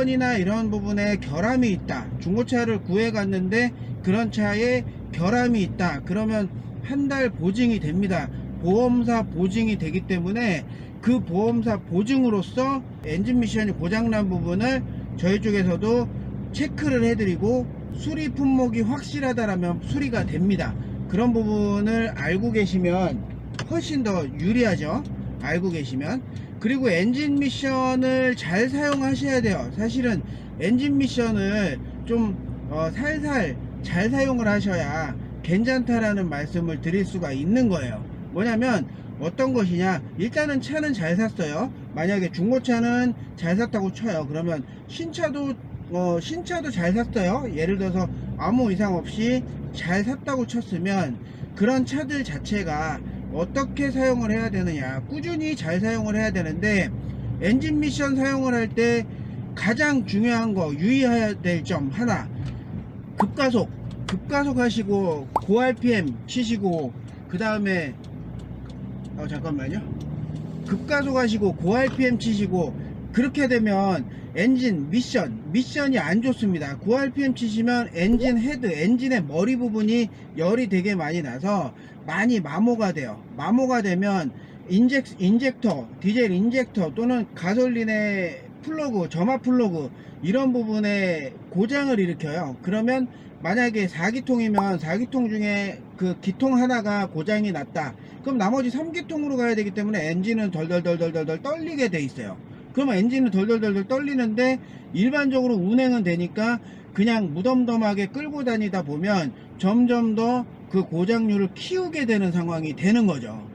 미션이나 이런 부분에 결함이 있다, 중고차를 구해 갔는데 그런 차에 결함이 있다, 그러면 한 달 보증이 됩니다. 보험사 보증이 되기 때문에 그 보험사 보증으로서 엔진 미션이 고장난 부분을 저희 쪽에서도 체크를 해드리고 수리 품목이 확실하다라면 수리가 됩니다. 그런 부분을 알고 계시면 훨씬 더 유리하죠, 알고 계시면. 그리고 엔진 미션을 잘 사용하셔야 돼요. 사실은 엔진 미션을 좀 살살 잘 사용을 하셔야 괜찮다라는 말씀을 드릴 수가 있는 거예요. 뭐냐면 어떤 것이냐, 일단은 차는 잘 샀어요. 만약에 중고차는 잘 샀다고 쳐요. 그러면 신차도 잘 샀어요. 예를 들어서 아무 이상 없이 잘 샀다고 쳤으면 그런 차들 자체가 어떻게 사용을 해야 되느냐, 꾸준히 잘 사용을 해야 되는데, 엔진 미션 사용을 할 때 가장 중요한 거, 유의해야 될 점 하나, 급가속 하시고 고 RPM 치시고, 그 다음에 잠깐만요, 급가속 하시고 고 RPM 치시고, 그렇게 되면 엔진 미션이 안 좋습니다. 고 RPM 치시면 엔진 헤드, 엔진의 머리 부분이 열이 되게 많이 나서 많이 마모가 돼요. 마모가 되면 인젝터, 디젤 인젝터 또는 가솔린의 플러그, 점화 플러그 이런 부분에 고장을 일으켜요. 그러면 만약에 4기통이면 4기통 중에 그 기통 하나가 고장이 났다, 그럼 나머지 3기통으로 가야 되기 때문에 엔진은 덜덜덜덜덜 떨리게 돼 있어요. 그러면 엔진은 덜덜덜덜 떨리는데 일반적으로 운행은 되니까 그냥 무덤덤하게 끌고 다니다 보면 점점 더 그 고장률을 키우게 되는 상황이 되는 거죠.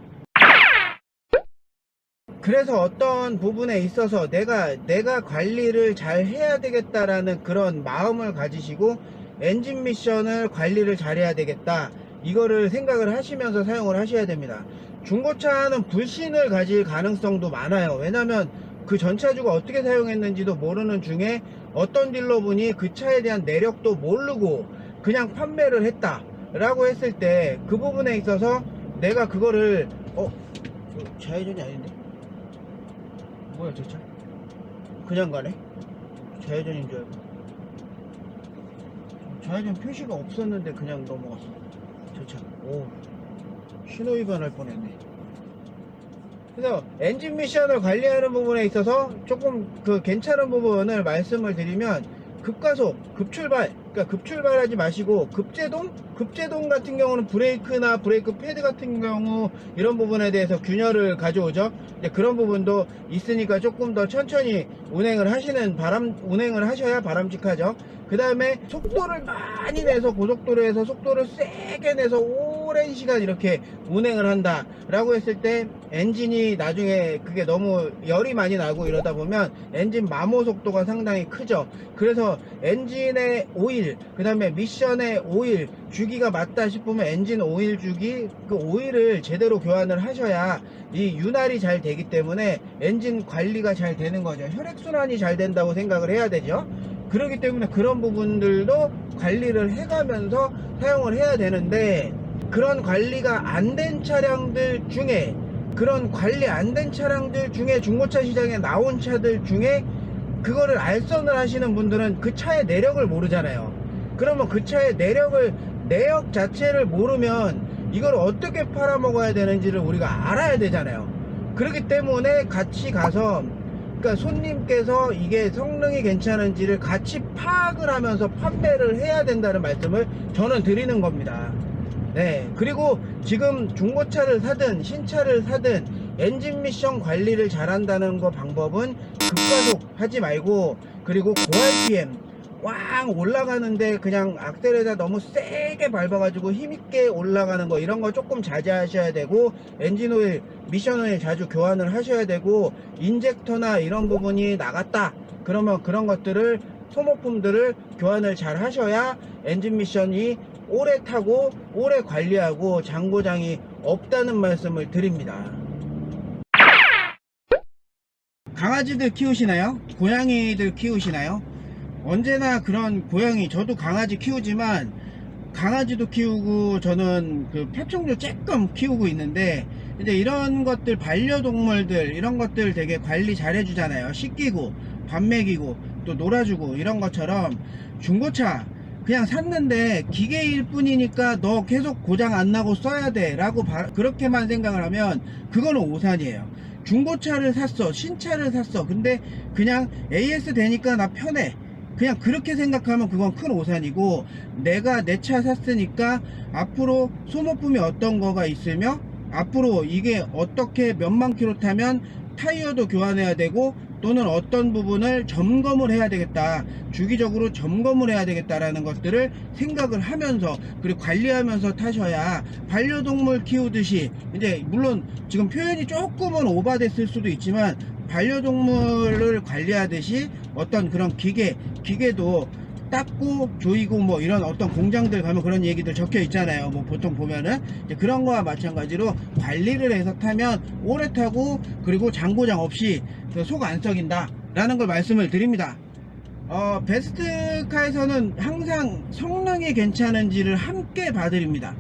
그래서 어떤 부분에 있어서 내가 관리를 잘 해야 되겠다라는 그런 마음을 가지시고 엔진 미션을 관리를 잘 해야 되겠다, 이거를 생각을 하시면서 사용을 하셔야 됩니다. 중고차는 불신을 가질 가능성도 많아요. 왜냐면 그 전차주가 어떻게 사용했는지도 모르는 중에 어떤 딜러분이 그 차에 대한 내력도 모르고 그냥 판매를 했다 라고 했을 때, 그 부분에 있어서 내가 그거를 좌회전이 아닌데? 뭐야 저 차? 그냥 가네? 좌회전인 줄 알고. 좌회전 표시가 없었는데 그냥 넘어갔어. 저 차. 오, 신호위반 할 뻔했네. 그래서 엔진 미션을 관리하는 부분에 있어서 조금 그 괜찮은 부분을 말씀을 드리면, 급가속, 급출발, 그러니까 급출발하지 마시고 급제동 같은 경우는 브레이크나 브레이크 패드 같은 경우 이런 부분에 대해서 균열을 가져오죠. 이제 그런 부분도 있으니까 조금 더 천천히 운행을 하셔야 바람직하죠. 그 다음에 속도를 많이 내서 고속도로에서 속도를 세게 내서 오랜 시간 이렇게 운행을 한다 라고 했을 때 엔진이 나중에 그게 너무 열이 많이 나고 이러다 보면 엔진 마모 속도가 상당히 크죠. 그래서 엔진의 오일, 그 다음에 미션의 오일 주기가 맞다 싶으면 엔진 오일 주기, 그 오일을 제대로 교환을 하셔야 이 윤활이 잘 되기 때문에 엔진 관리가 잘 되는 거죠. 혈액순환이 잘 된다고 생각을 해야 되죠. 그렇기 때문에 그런 부분들도 관리를 해가면서 사용을 해야 되는데, 그런 관리가 안 된 차량들 중에 중고차 시장에 나온 차들 중에 그거를 알선을 하시는 분들은 그 차의 내력을 모르잖아요. 그러면 그 차의 내역 자체를 모르면 이걸 어떻게 팔아먹어야 되는지를 우리가 알아야 되잖아요. 그렇기 때문에 같이 가서, 그러니까 손님께서 이게 성능이 괜찮은지를 같이 파악을 하면서 판매를 해야 된다는 말씀을 저는 드리는 겁니다. 네, 그리고 지금 중고차를 사든 신차를 사든 엔진 미션 관리를 잘한다는 거 방법은 급가속 하지 말고, 그리고 고 RPM 왕 올라가는데 그냥 악셀에다 너무 세게 밟아가지고 힘있게 올라가는 거, 이런 거 조금 자제하셔야 되고, 엔진 오일, 미션 오일 자주 교환을 하셔야 되고, 인젝터나 이런 부분이 나갔다 그러면 그런 것들을, 소모품들을 교환을 잘 하셔야 엔진 미션이 오래 타고 오래 관리하고 장고장이 없다는 말씀을 드립니다. 강아지들 키우시나요? 고양이들 키우시나요? 언제나 그런 고양이, 저도 강아지 키우지만 강아지도 키우고 저는 그 폐충류 쬐끔 키우고 있는데, 이제 이런 것들, 반려동물들 이런 것들 되게 관리 잘 해주잖아요. 씻기고 밥 먹이고, 또 놀아주고 이런 것처럼 중고차 그냥 샀는데 기계일 뿐이니까 너 계속 고장 안 나고 써야 돼 라고 그렇게만 생각을 하면 그거는 오산이에요. 중고차를 샀어, 신차를 샀어, 근데 그냥 AS 되니까 나 편해, 그냥 그렇게 생각하면 그건 큰 오산이고, 내가 내 차 샀으니까 앞으로 소모품이 어떤 거가 있으며 앞으로 이게 어떻게 몇만 킬로 타면 타이어도 교환해야 되고 또는 어떤 부분을 점검을 해야 되겠다, 주기적으로 점검을 해야 되겠다라는 것들을 생각을 하면서, 그리고 관리하면서 타셔야, 반려동물 키우듯이, 이제 물론 지금 표현이 조금은 오바됐을 수도 있지만 반려동물을 관리하듯이 어떤 그런 기계도 닦고 조이고 뭐 이런 어떤 공장들 가면 그런 얘기들 적혀 있잖아요. 뭐 보통 보면은 이제 그런 거와 마찬가지로 관리를 해서 타면 오래 타고, 그리고 장고장 없이 속 안 썩인다 라는 걸 말씀을 드립니다. 베스트카에서는 항상 성능이 괜찮은지를 함께 봐드립니다.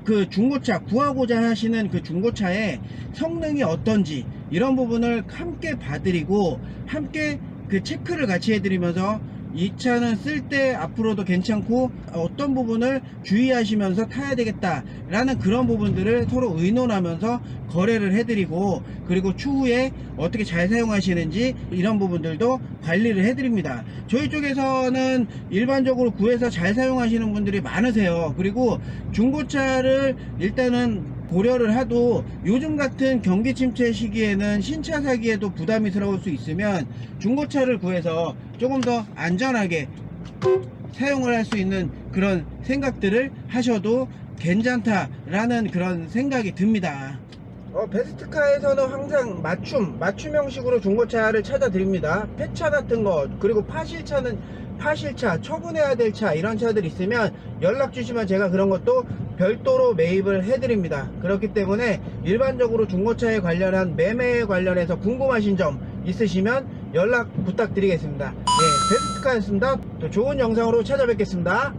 그 중고차 구하고자 하시는 그 중고차의 성능이 어떤지 이런 부분을 함께 봐드리고, 함께 그 체크를 같이 해드리면서 이 차는 쓸 때 앞으로도 괜찮고 어떤 부분을 주의하시면서 타야 되겠다 라는 그런 부분들을 서로 의논하면서 거래를 해드리고, 그리고 추후에 어떻게 잘 사용하시는지 이런 부분들도 관리를 해드립니다. 저희 쪽에서는 일반적으로 구해서 잘 사용하시는 분들이 많으세요. 그리고 중고차를 일단은 고려를 하도 요즘 같은 경기 침체 시기에는 신차 사기에도 부담스러울 수 있으면 중고차를 구해서 조금 더 안전하게 사용을 할 수 있는 그런 생각들을 하셔도 괜찮다라는 그런 생각이 듭니다. 베스트카에서는 항상 맞춤 형식으로 중고차를 찾아 드립니다. 폐차 같은 거, 그리고 파실차, 처분해야 될 차, 이런 차들 있으면 연락 주시면 제가 그런 것도 별도로 매입을 해 드립니다. 그렇기 때문에 일반적으로 중고차에 관련한 매매에 관련해서 궁금하신 점 있으시면 연락 부탁드리겠습니다. 네, 베스트카였습니다. 또 좋은 영상으로 찾아뵙겠습니다.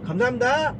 감사합니다.